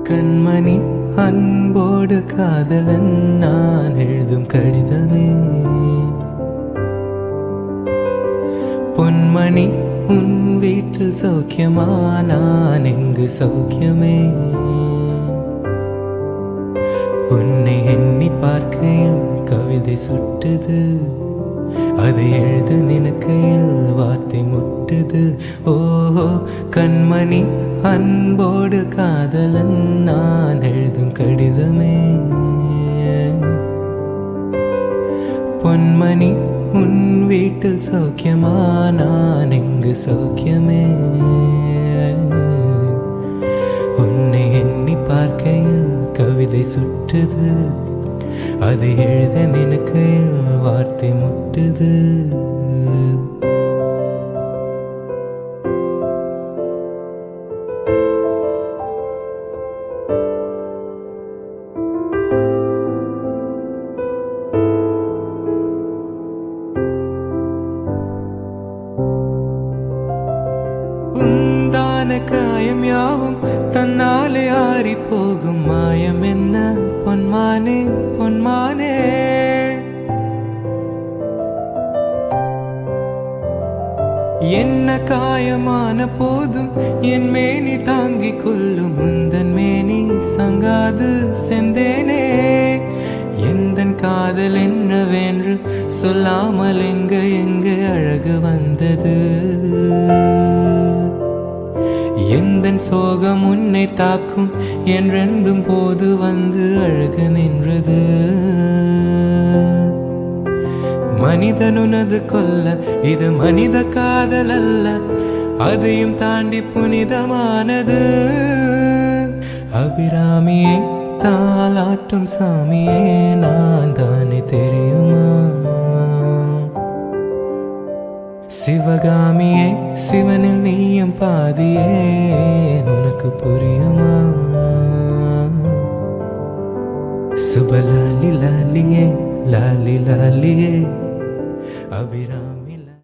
கண்மணி அன்போடு காதலன் நான் எழுதும் கடிதமே. பொன்மணி உன் வீட்டில் சௌக்கியமா, நான் எங்கு சௌக்கியமே. உன்னை எண்ணி பார்க்கையில் கவிதை சுட்டுது, அதை எழுத நினைக்கையில் வார்த்தை முட்டுது. ஓஹோ கண்மணி அன்போடு காதலன் நான் எழுதும் கடிதமே. பொன்மணி உன் வீட்டில் சௌக்கியமா, நான் எங்கு சௌக்கியமே. உன்னை எண்ணி பார்க்கையில் கவிதை சுட்டுது, அதை எழுத நினைக்கையில் வார்த்தை முட்டுது. உந்தான காயம் யாவும் தன்னாலே ஆறி போகும், மாயம் என்ன பொன்மானே பொன்மானே. என்ன காயமான போதும் என் மேனி தாங்கிக் கொள்ளும், முந்தன் மேனி சங்காது செந்தேனே. எந்தன் காதல் என்னவென்று சொல்லாமல் எங்க அழகு வந்தது. எந்தன் சோகம் உன்னை தாக்கும் என்றென்றும் போது வந்து அழகு நின்றது. மனிதனுனது கொல்ல இது மனித காதல் அல்ல, அதையும் தாண்டி புனிதமானது. அபிராமியை தாலாட்டும் சாமியே நான் தானே தெரியுமா. சிவகாமியே சிவனில் நீயும் பாதியே, உனக்கு புரியுமா. சுபலாலி லாலியே லாலி லாலியே அபிராமி.